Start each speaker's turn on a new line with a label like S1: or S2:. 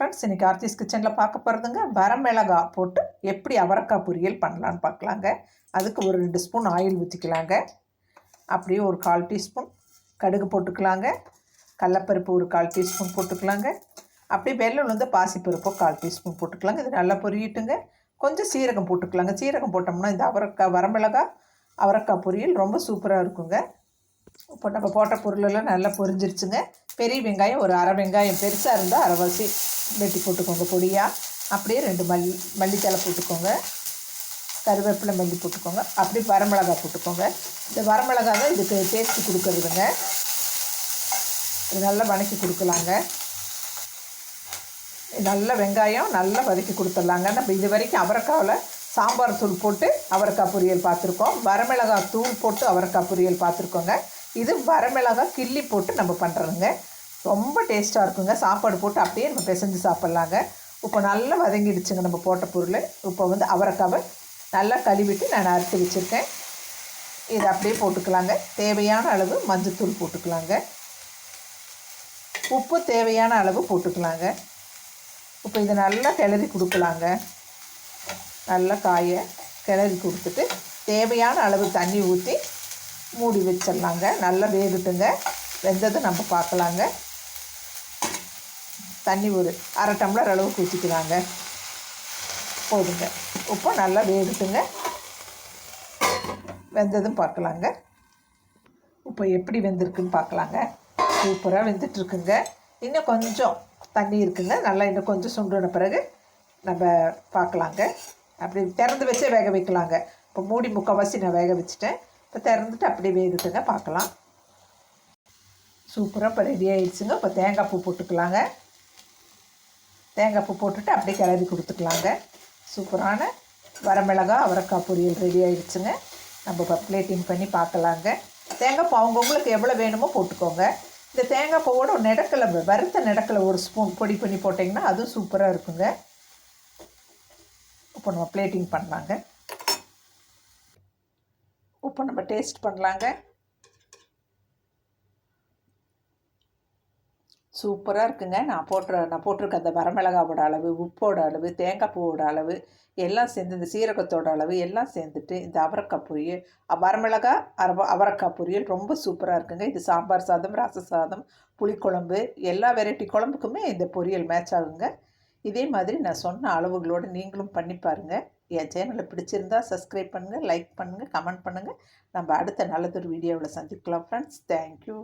S1: Friends, இன்றைக்கி ஆர்த்திஸ் கிச்சனில் பார்க்க போகிறதுங்க வரமிளகா போட்டு எப்படி அவரைக்காய் பொரியல் பண்ணலான்னு பார்க்கலாங்க. அதுக்கு ஒரு 2 ஸ்பூன் ஆயில் ஊற்றிக்கலாங்க. அப்படியே ஒரு 1/4 டீஸ்பூன் கடுகு போட்டுக்கலாங்க. கடலப்பருப்பு ஒரு 1/4 டீஸ்பூன் போட்டுக்கலாங்க. அப்படியே வெள்ளை உளுந்து பாசிப்பருப்பு 1/4 டீஸ்பூன் போட்டுக்கலாங்க. இது நல்லா பொரியிட்டுங்க. கொஞ்சம் சீரகம் போட்டுக்கலாங்க. சீரகம் போட்டோம்னா இந்த வரமிளகா அவரைக்காய் பொரியல் ரொம்ப சூப்பராக இருக்குங்க. இப்போ நம்ம போட்ட பொருளெல்லாம் நல்லா பொரிஞ்சிருச்சுங்க. பெரிய வெங்காயம் ஒரு அரை வெங்காயம், பெருசாக இருந்தால் அரைவாசி வெட்டி போட்டுக்கோங்க பொடியாக. அப்படியே 2 மல்லித்தலை போட்டுக்கோங்க. கருவேப்பிலை மல்லி போட்டுக்கோங்க. அப்படியே வரமிளகா போட்டுக்கோங்க. இந்த வரமிளகா தான் இதுக்கு டேஸ்ட்டு கொடுக்குறதுங்க. இது நல்லா வதக்கி கொடுக்கலாங்க. நல்ல வெங்காயம் நல்லா வதக்கி கொடுத்துடலாங்க. நம்ம இது வரைக்கும் அவரைக்காவில் சாம்பார் தூள் போட்டு அவரைக்காய் பொரியல் பார்த்துருக்கோம். வரமிளகாய் தூள் போட்டு அவரைக்காய் பொரியல் பார்த்துருக்கோங்க. இது வரமிளகாய் கிள்ளி போட்டு நம்ம பண்ணுறோங்க. ரொம்ப டேஸ்ட்டாக இருக்குங்க. சாப்பாடு போட்டு அப்படியே நம்ம பிசைஞ்சு சாப்பிட்லாங்க. இப்போ நல்லா வதங்கிடுச்சுங்க நம்ம போட்ட பொருள். இப்போ அவரைக்காவை நல்லா கழுவிட்டு நான் அறுத்து வச்சுருக்கேன். இதை அப்படியே போட்டுக்கலாங்க. தேவையான அளவு மஞ்சள்தூள் போட்டுக்கலாங்க. உப்பு தேவையான அளவு போட்டுக்கலாங்க. இப்போ இதை நல்லா கிளறி கொடுக்கலாங்க. நல்லா காயை கிளறி கொடுத்துட்டு தேவையான அளவு தண்ணி ஊற்றி மூடி வச்சிடலாங்க. நல்லா வேகட்டுங்க. வெந்தது நம்ம பார்க்கலாங்க. தண்ணி ஒரு அரை டம்ளர் அளவுக்கு ஊற்றிக்கலாங்க. போதுங்க. உப்பு நல்லா வேகட்டுங்க. வெந்ததும் பார்க்கலாங்க. இப்போ எப்படி வெந்திருக்குன்னு பார்க்கலாங்க. சூப்பராக வெந்துட்டுருக்குங்க. இன்னும் கொஞ்சம் தண்ணி இருக்குங்க. நல்லா இன்னும் கொஞ்சம் சுண்டுன பிறகு நம்ம பார்க்கலாங்க. அப்படி திறந்து வச்சே வேக வைக்கலாங்க. இப்போ மூடி முக்கால்வாசி நான் வேக வச்சுட்டேன். இப்போ திறந்துட்டு அப்படியே வேகட்டுங்க. பார்க்கலாம். சூப்பராக இப்போ ரெடி ஆகிடுச்சுங்க. இப்போ தேங்காய் பூ போட்டுக்கலாங்க. தேங்காய் பூ போட்டுட்டு அப்படியே கிளறி கொடுத்துக்கலாங்க. சூப்பரான வரமிளகா அவரைக்காய் பொரியல் ரெடி ஆகிடுச்சுங்க. நம்ம இப்போ பிளேட்டிங் பண்ணி பார்க்கலாங்க. தேங்காய் பூ அவங்கவுங்களுக்கு எவ்வளோ வேணுமோ போட்டுக்கோங்க. இந்த தேங்காய் பூவோட ஒரு நெடக்கலை, வறுத்த நெடக்கலை ஒரு ஸ்பூன் பொடி பண்ணி போட்டிங்கன்னா அதுவும் சூப்பராக இருக்குங்க. இப்போ நம்ம பிளேட்டிங் பண்ணலாங்க. இப்போ நம்ம டேஸ்ட் பண்ணலாங்க. சூப்பராக இருக்குங்க. நான் போட்டிருக்க அந்த வரமிளகாவோட அளவு, உப்போட அளவு, தேங்காய் பூவோட அளவு எல்லாம் சேர்ந்து, இந்த சீரகத்தோட அளவு எல்லாம் சேர்ந்துட்டு இந்த அவரைக்காய் பொரியல், வரமிளகா அவரைக்காய் பொரியல் ரொம்ப சூப்பராக இருக்குங்க. இது சாம்பார் சாதம், ரச சாதம், புளிக்குழம்பு எல்லா வெரைட்டி குழம்புக்குமே இந்த பொரியல் மேட்ச் ஆகுங்க. இதே மாதிரி நான் சொன்ன அளவுகளோடு நீங்களும் பண்ணி பாருங்கள். என் சேனலை பிடிச்சிருந்தா சப்ஸ்கிரைப் பண்ணுங்கள், லைக் பண்ணுங்கள், கமெண்ட் பண்ணுங்கள். நம்ம அடுத்த நல்லதொரு வீடியோவில் சந்திக்கலாம் ஃப்ரெண்ட்ஸ். தேங்க்யூ.